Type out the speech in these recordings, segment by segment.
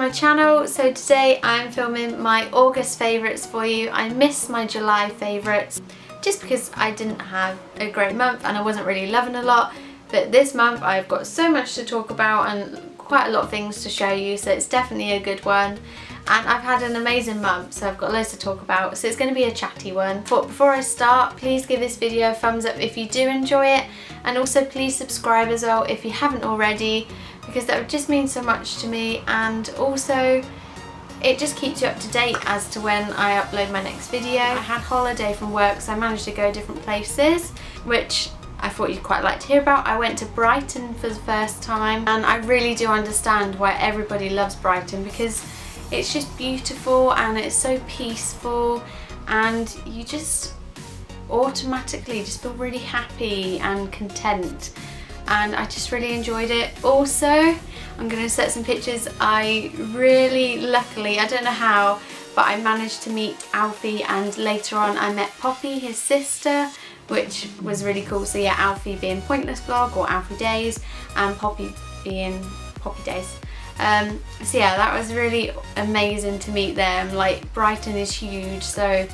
my channel. So today I'm filming my August favourites for you. I missed my July favourites just because I didn't have a great month and I wasn't really loving a lot, but this month I've got so much to talk about and quite a lot of things to show you, so it's definitely a good one. And I've had an amazing month, so I've got loads to talk about, so it's going to be a chatty one. But before I start, please give this video a thumbs up if you do enjoy it, and also please subscribe as well if you haven't already, because that would just mean so much to me, and also it just keeps you up to date as to when I upload my next video. I had holiday from work, so I managed to go different places, which I thought you'd quite like to hear about. I went to Brighton for the first time, and I really do understand why everybody loves Brighton, because it's just beautiful and it's so peaceful, and you just automatically just feel really happy and content, and I just really enjoyed it. Also, I'm going to set some pictures. I really, luckily, I don't know how, but I managed to meet Alfie, and later on I met Poppy, his sister, which was really cool. So yeah, Alfie being Pointless Vlog or Alfie Days, and Poppy being Poppy Days. So yeah, that was really amazing to meet them. Like, Brighton is huge, so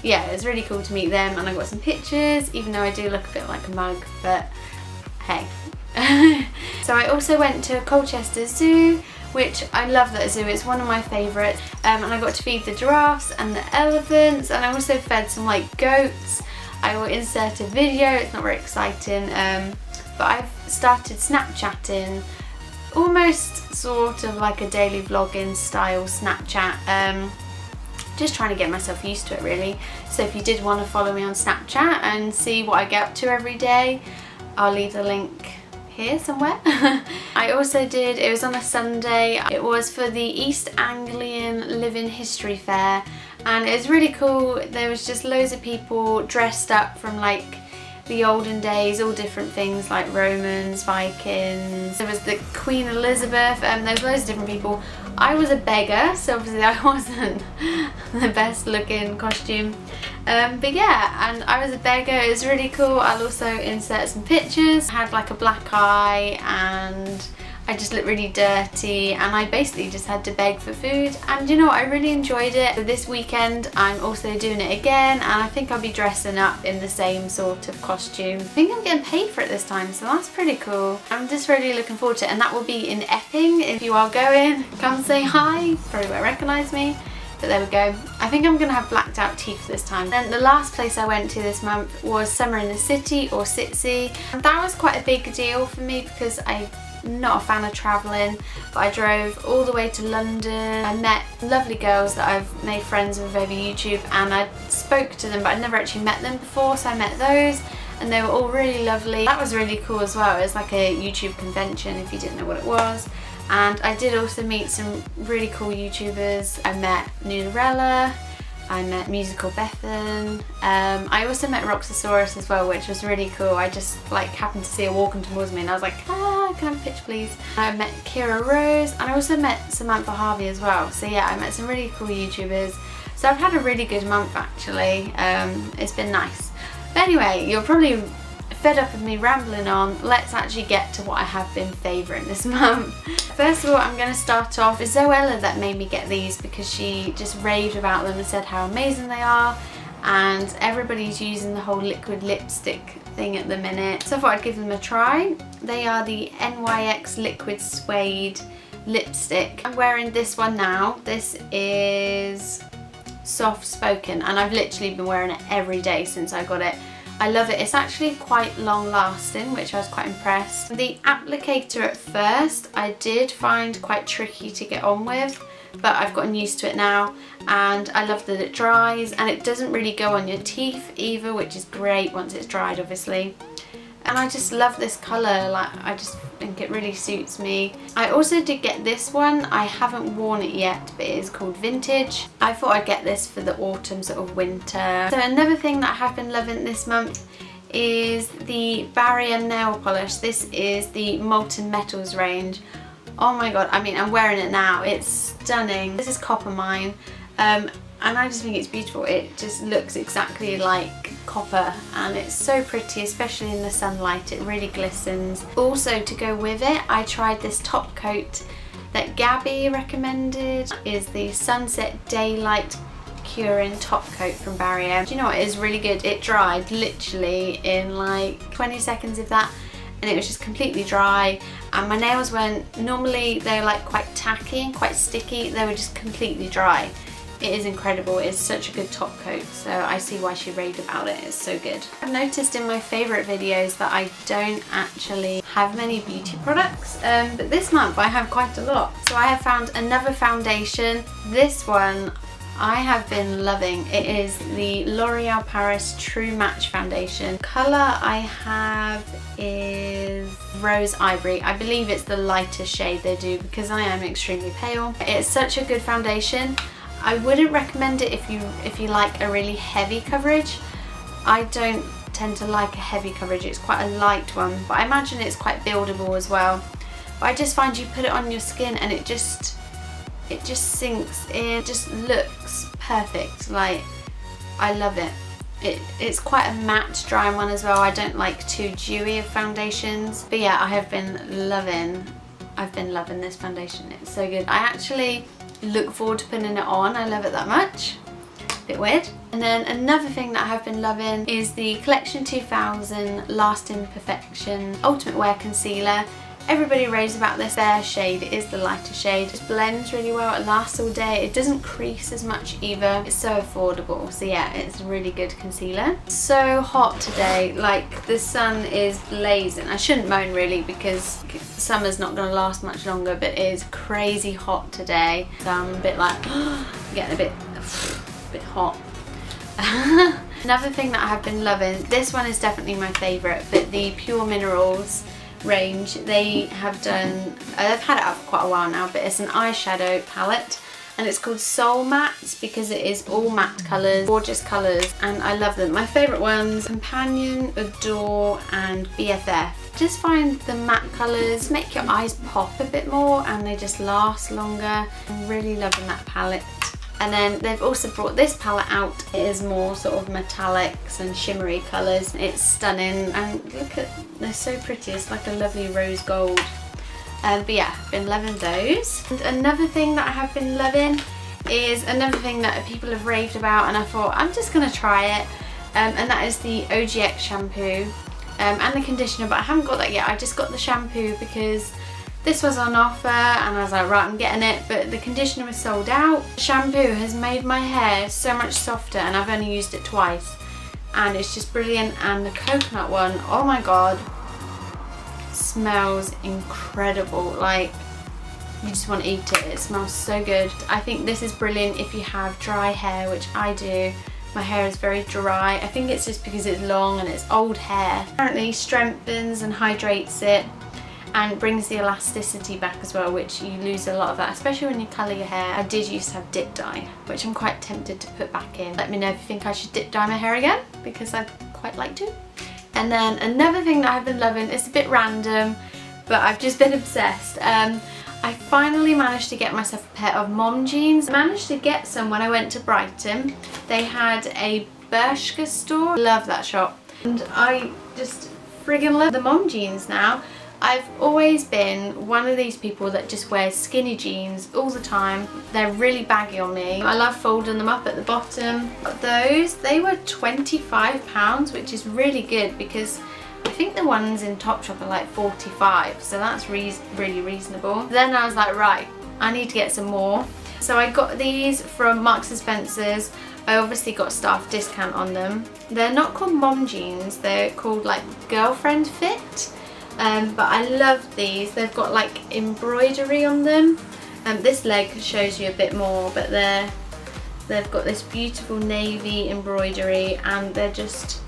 yeah, it was really cool to meet them, and I got some pictures, even though I do look a bit like a mug, but hey. So I also went to Colchester Zoo, which I love that zoo, it's one of my favourites, and I got to feed the giraffes and the elephants, and I also fed some like goats. I will insert a video, it's not very exciting, but I've started Snapchatting, almost sort of like a daily vlogging style Snapchat, just trying to get myself used to it really. So if you did want to follow me on Snapchat and see what I get up to every day, I'll leave the link here somewhere. I also did, it was on a Sunday, it was for the East Anglian Living History Fair, and it was really cool. There was just loads of people dressed up from like the olden days, all different things like Romans, Vikings. There was the Queen Elizabeth, and there was loads of different people. I was a beggar, so obviously I wasn't the best looking costume. But yeah, and I was a beggar, it was really cool. I'll also insert some pictures. I had like a black eye, and I just looked really dirty, and I basically just had to beg for food, and you know what, I really enjoyed it. So this weekend I'm also doing it again, and I think I'll be dressing up in the same sort of costume. I think I'm getting paid for it this time, so that's pretty cool. I'm just really looking forward to it, and that will be in Epping. If you are going, come say hi. Probably won't recognise me, but there we go. I think I'm going to have blacked out teeth this time. Then the last place I went to this month was Summer in the City, or Sitsi, and that was quite a big deal for me because I'm not a fan of travelling, but I drove all the way to London. I met lovely girls that I've made friends with over YouTube, and I spoke to them, but I'd never actually met them before, so I met those, and they were all really lovely. That was really cool as well. It was like a YouTube convention if you didn't know what it was. And I did also meet some really cool YouTubers. I met Nudorella, I met Musical Bethan, I also met Roxasaurus as well, which was really cool. I just like happened to see her walking towards me, and I was like, ah, can I have a picture please? I met Kira Rose, and I also met Samantha Harvey as well. So yeah, I met some really cool YouTubers. So I've had a really good month actually. It's been nice. But anyway, you're probably fed up of me rambling on. Let's actually get to what I have been favouring this month. First of all, I'm going to start off with Zoella that made me get these, because she just raved about them and said how amazing they are, and everybody's using the whole liquid lipstick thing at the minute, so I thought I'd give them a try. They are the NYX Liquid Suede Lipstick. I'm wearing this one now. This is Soft Spoken, and I've literally been wearing it every day since I got it. I love it. It's actually quite long lasting, which I was quite impressed. The applicator at first I did find quite tricky to get on with, but I've gotten used to it now, and I love that it dries, and it doesn't really go on your teeth either, which is great once it's dried obviously. And I just love this colour, like I just think it really suits me. I also did get this one. I haven't worn it yet, but it is called Vintage. I thought I'd get this for the autumn, sort of winter. So another thing that I have been loving this month is the Barrier nail polish. This is the Molten Metals range. Oh my god, I mean, I'm wearing it now. It's stunning. This is Copper Mine. And I just think it's beautiful. It just looks exactly like copper, and it's so pretty, especially in the sunlight. It really glistens. Also, to go with it, I tried this top coat that Gabby recommended is the Sunset Daylight Curing Top Coat from Barrier. Do you know what, it is really good. It dried literally in like 20 seconds if that, and it was just completely dry, and my nails weren't, normally they're like quite tacky and quite sticky, they were just completely dry. It is incredible. It's such a good top coat, so I see why she raved about it. It's so good. I've noticed in my favourite videos that I don't actually have many beauty products, but this month I have quite a lot. So I have found another foundation. This one I have been loving. It is the L'Oreal Paris True Match Foundation. Colour I have is Rose Ivory. I believe it's the lightest shade they do because I am extremely pale. It's such a good foundation. I wouldn't recommend it if you like a really heavy coverage. I don't tend to like a heavy coverage. It's quite a light one, but I imagine it's quite buildable as well. But I just find you put it on your skin and it just sinks in, just looks perfect. Like, I love it. It's quite a matte dry one as well. I don't like too dewy of foundations. But yeah, I've been loving this foundation. It's so good. I actually look forward to putting it on. I love it that much. Bit weird. And then another thing that I have been loving is the Collection 2000 Lasting Perfection Ultimate Wear Concealer. Everybody raves about this. Their shade is the lighter shade. It blends really well, it lasts all day, it doesn't crease as much either. It's so affordable, so yeah, it's a really good concealer. So hot today, like the sun is blazing. I shouldn't moan really because summer's not going to last much longer, but it is crazy hot today. So I'm a bit like, getting a bit hot. Another thing that I have been loving, this one is definitely my favourite, but the Pure Minerals range, they have done, I've had it out for quite a while now, but it's an eyeshadow palette and it's called Soul Matte because it is all matte colours, gorgeous colours, and I love them. My favourite ones, Companion, Adore and BFF. Just find the matte colours make your eyes pop a bit more and they just last longer. I'm really loving that palette. And then they've also brought this palette out. It is more sort of metallics and shimmery colours. It's stunning and look at, they're so pretty. It's like a lovely rose gold. But yeah, I've been loving those. And another thing that I have been loving is another thing that people have raved about and I thought I'm just going to try it. And that is the OGX shampoo and the conditioner, but I haven't got that yet. I just got the shampoo because this was on offer and I was like, right, I'm getting it, but the conditioner was sold out. The shampoo has made my hair so much softer and I've only used it twice and it's just brilliant. And the coconut one, oh my god, smells incredible. Like, you just want to eat it. It smells so good. I think this is brilliant if you have dry hair, which I do. My hair is very dry. I think it's just because it's long and it's old hair. Apparently strengthens and hydrates it and brings the elasticity back as well, which you lose a lot of that, especially when you colour your hair. I did used to have dip dye, which I'm quite tempted to put back in. Let me know if you think I should dip dye my hair again, because I'd quite like to. And then another thing that I've been loving, it's a bit random, but I've just been obsessed. I finally managed to get myself a pair of mom jeans. I managed to get some when I went to Brighton. They had a Bershka store. Love that shop. And I just friggin' love the mom jeans now. I've always been one of these people that just wears skinny jeans all the time. They're really baggy on me. I love folding them up at the bottom. But those, they were £25, which is really good because I think the ones in Topshop are like 45, so that's really reasonable. Then I was like, right, I need to get some more. So I got these from Marks & Spencer's. I obviously got staff discount on them. They're not called mom jeans, they're called like girlfriend fit. But I love these. They've got like embroidery on them. This leg shows you a bit more, but they've got this beautiful navy embroidery and they're just,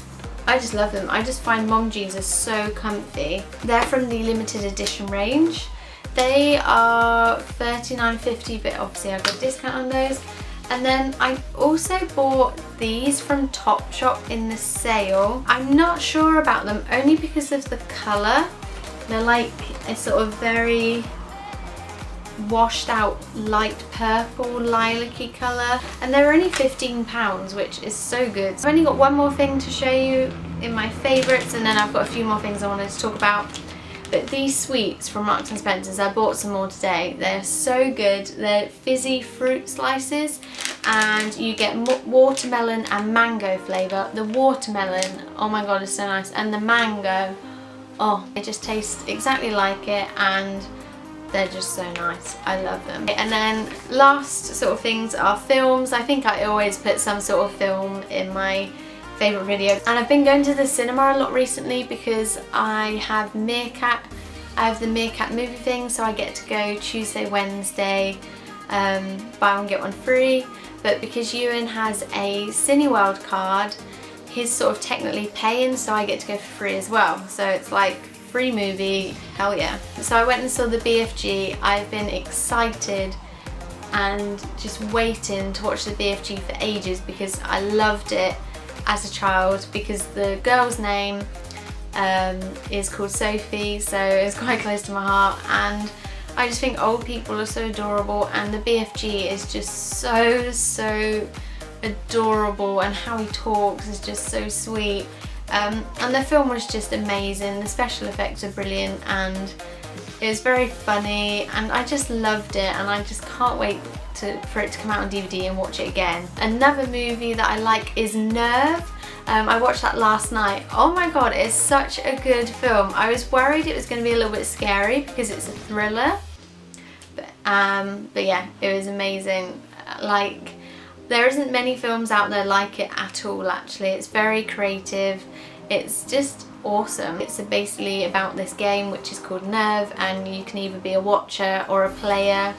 I just love them. I just find mom jeans are so comfy. They're from the limited edition range. They are $39.50, but obviously I got a discount on those. And then I also bought these from Topshop in the sale. I'm not sure about them only because of the colour. They're like a sort of very washed out light purple lilac-y colour, and they're only £15, which is so good. I've only got one more thing to show you in my favourites, and then I've got a few more things I wanted to talk about. But these sweets from Marks and Spencer's, I bought some more today. They're so good. They're fizzy fruit slices, and you get watermelon and mango flavour. The watermelon, oh my god, is so nice, and the mango, oh, it just tastes exactly like it, and they're just so nice. I love them. And then last sort of things are films. I think I always put some sort of film in my favourite video. And I've been going to the cinema a lot recently because I have Meerkat. I have the Meerkat movie thing, so I get to go Tuesday, Wednesday, buy one get one free. But because Ewan has a Cineworld card, he's sort of technically paying, so I get to go for free as well. So it's like free movie, hell yeah. So I went and saw the BFG. I've been excited and just waiting to watch the BFG for ages because I loved it as a child, because the girl's name is called Sophie, so it's quite close to my heart, and I just think old people are so adorable, and the BFG is just so adorable, and how he talks is just so sweet. And the film was just amazing. The special effects are brilliant, and it was very funny, and I just loved it, and I just can't wait for it to come out on DVD and watch it again. Another movie that I like is Nerve. I watched that last night. Oh my god, it's such a good film. I was worried it was going to be a little bit scary because it's a thriller, but yeah, it was amazing. Like, there isn't many films out there like it at all, actually. It's very creative. It's just awesome. It's basically about this game which is called Nerve, and you can either be a watcher or a player.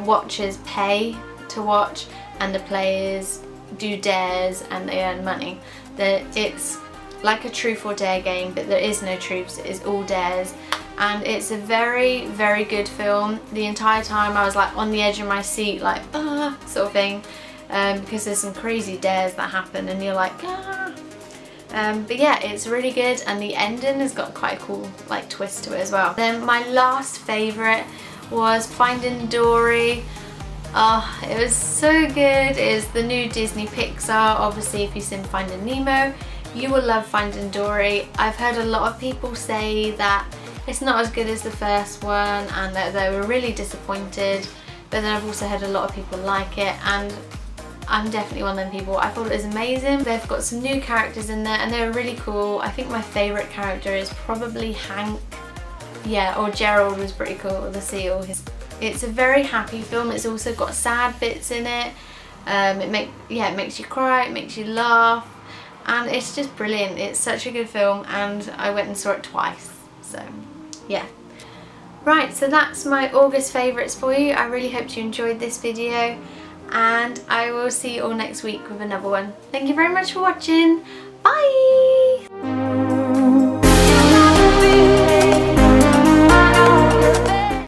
Watchers pay to watch, and the players do dares and they earn money. It's like a truth or dare game, but there is no truths, it is all dares. And it's a very good film. The entire time I was like on the edge of my seat, like sort of thing. Because there's some crazy dares that happen and you're like but yeah, it's really good, and the ending has got quite a cool like twist to it as well. Then my last favourite was Finding Dory. Oh, it was so good. It is the new Disney Pixar. Obviously if you've seen Finding Nemo, you will love Finding Dory. I've heard a lot of people say that it's not as good as the first one and that they were really disappointed, but then I've also heard a lot of people like it, and I'm definitely one of them people. I thought it was amazing. They've got some new characters in there and they're really cool. I think my favourite character is probably Hank. Yeah, or Gerald was pretty cool, the seal. It's a very happy film. It's also got sad bits in it. It makes you cry, it makes you laugh, and it's just brilliant. It's such a good film, and I went and saw it twice. So yeah. Right, so that's my August favourites for you. I really hope you enjoyed this video, and I will see you all next week with another one. Thank you very much for watching. Bye!